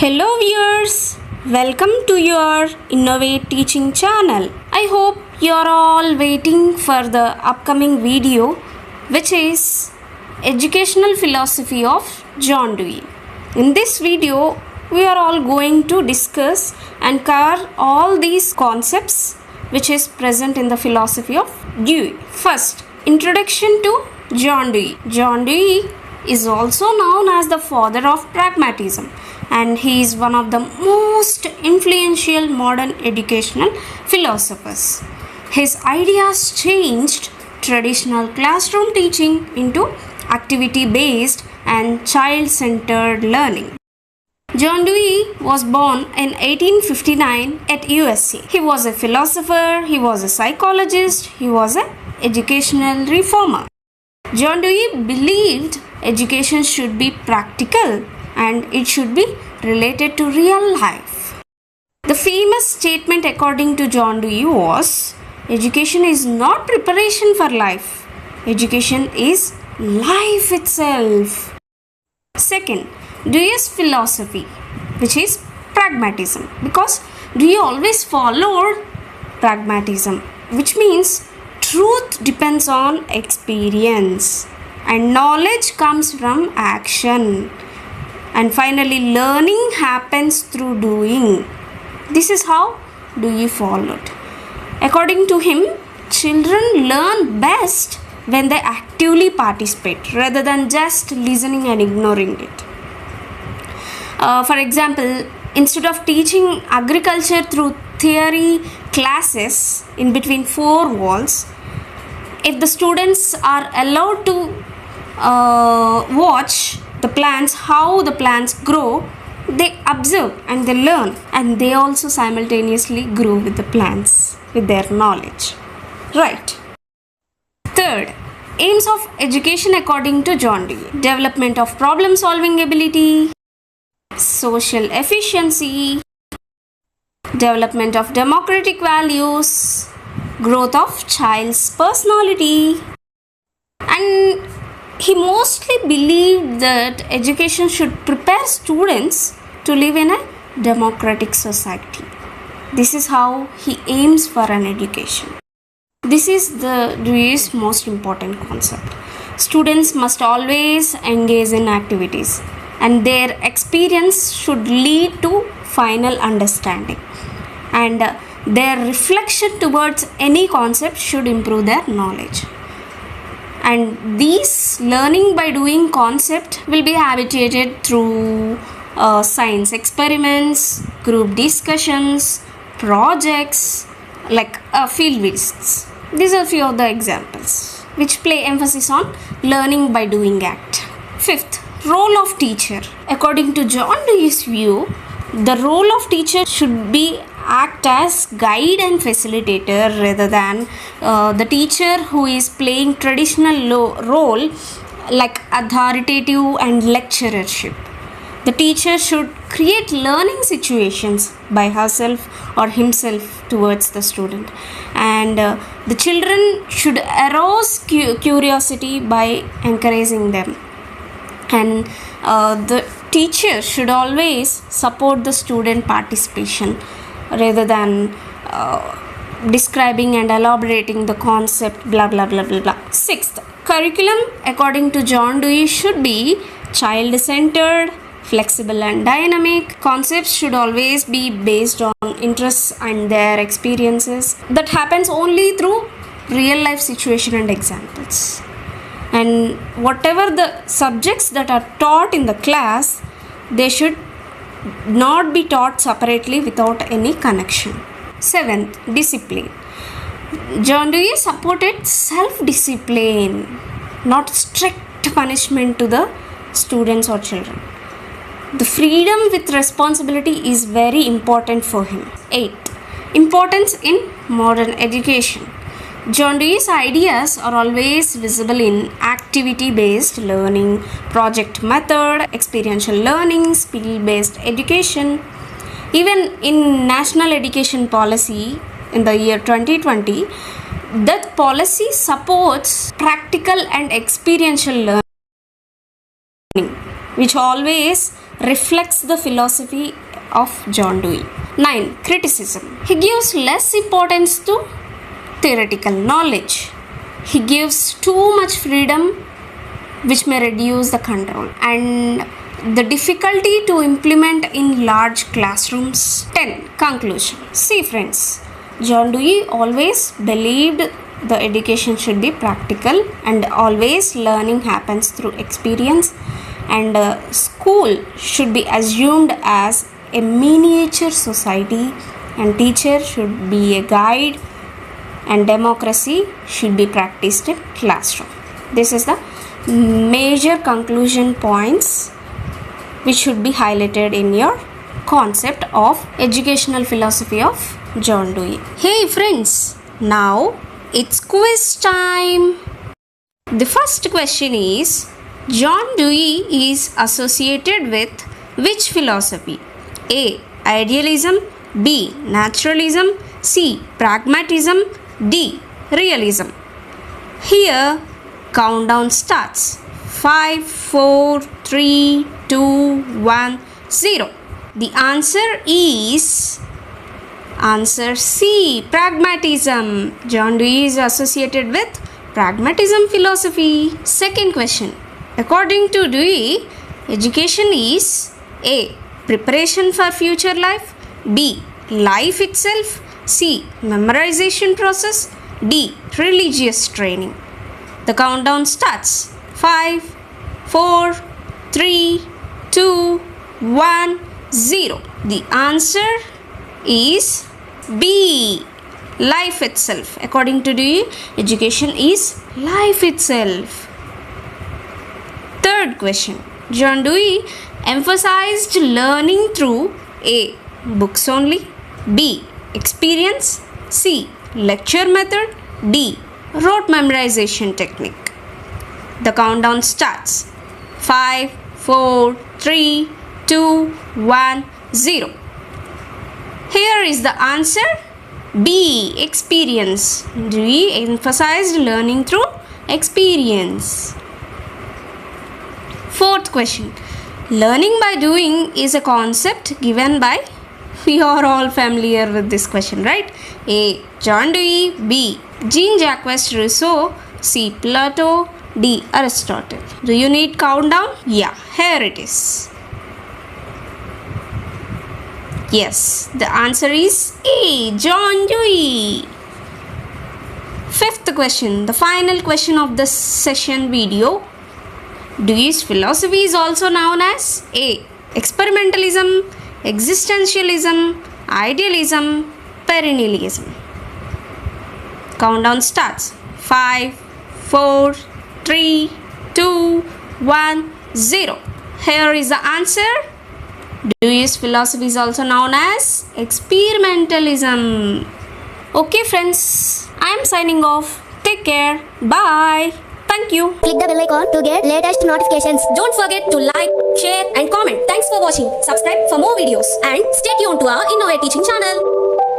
Hello viewers, welcome to your Innovate Teaching Channel. I hope you are all waiting for the upcoming video, which is Educational Philosophy of John Dewey. In this video, we are all going to discuss and cover all these concepts which is present in the philosophy of Dewey. First, introduction to John Dewey. John Dewey is also known as the father of pragmatism, and he is one of the most influential modern educational philosophers. His ideas changed traditional classroom teaching into activity-based and child-centered learning. John Dewey was born in 1859 at USA. He was a philosopher, he was a psychologist, he was an educational reformer. John Dewey believed education should be practical and it should be related to real life. The famous statement according to John Dewey was, education is not preparation for life. Education is life itself. Second, Dewey's philosophy, which is pragmatism, because Dewey always followed pragmatism, which means truth depends on experience and knowledge comes from action. And finally, learning happens through doing. This is how Dewey followed. According to him, children learn best when they actively participate rather than just listening and ignoring it. For example, instead of teaching agriculture through theory classes in between four walls, if the students are allowed to watch the plants, how the plants grow, they observe and they learn, and they also simultaneously grow with the plants with their knowledge. Right. Third, aims of education according to John Dewey: development of problem solving ability, social efficiency, development of democratic values, growth of child's personality. And he mostly believed that education should prepare students to live in a democratic society. This is how he aims for an education. This is the Dewey's most important concept. Students must always engage in activities, and their experience should lead to final understanding, and their reflection towards any concept should improve their knowledge. And these learning by doing concept will be habituated through science experiments, group discussions, projects, like field visits. These are few of the examples which play emphasis on learning by doing act. Fifth, role of teacher. According to John Dewey's view, the role of teacher should be act as guide and facilitator rather than the teacher who is playing traditional role like authoritative and lecturership. The teacher should create learning situations by herself or himself towards the student, and the children should arouse curiosity by encouraging them, and the teacher should always support the student participation rather than describing and elaborating the concept, blah blah blah blah blah. Sixth, curriculum according to John Dewey should be child-centered, flexible and dynamic. Concepts should always be based on interests and their experiences. That happens only through real life situation and examples. And whatever the subjects that are taught in the class, they should not be taught separately without any connection. Seventh, discipline. John Dewey supported self-discipline, not strict punishment to the students or children. The freedom with responsibility is very important for him. Eighth, importance in modern education. John Dewey's ideas are always visible in activity-based learning, project method, experiential learning, skill-based education. Even in national education policy in the year 2020, that policy supports practical and experiential learning, which always reflects the philosophy of John Dewey. 9. Criticism. He gives less importance to theoretical knowledge. He gives too much freedom, which may reduce the control and the difficulty to implement in large classrooms. 10. Conclusion. See friends, John Dewey always believed the education should be practical and always learning happens through experience, and school should be assumed as a miniature society, and teacher should be a guide, and democracy should be practiced in classroom. This is the major conclusion points which should be highlighted in your concept of educational philosophy of John Dewey. Hey friends, now it's quiz time. The first question is, John Dewey is associated with which philosophy? A. Idealism. B. Naturalism. C. Pragmatism. D. Realism. Here, countdown starts. 5, 4, 3, 2, 1, 0. The answer is answer C. Pragmatism. John Dewey is associated with pragmatism philosophy. Second question. According to Dewey, education is A. Preparation for future life. B. Life itself. C. Memorization process. D. Religious training. The countdown starts. 5, 4, 3, 2, 1, 0. The answer is B. Life itself. According to Dewey, education is life itself. Third question. John Dewey emphasized learning through A. Books only. B. Experience. C. Lecture method. D. Rote memorization technique. The countdown starts. 5, 4, 3, 2, 1, 0. Here is the answer. B. Experience. Dewey emphasized learning through experience. Fourth question. Learning by doing is a concept given by, we are all familiar with this question, right? A. John Dewey. B. Jean-Jacques Rousseau. C. Plato. D. Aristotle. Do you need countdown? Yeah, here it is. Yes, the answer is A. John Dewey. Fifth question, the final question of this session video. Dewey's philosophy is also known as A. Experimentalism, existentialism, idealism, perennialism. Countdown starts. 5, 4, 3, 2, 1, 0. Here is the answer. Dewey's philosophy is also known as experimentalism. Okay friends, I am signing off. Take care. Bye. Thank you. Click the bell icon to get latest notifications. Don't forget to like, share and comment. Thanks for watching. Subscribe for more videos and stay tuned to our Innovate Teaching channel.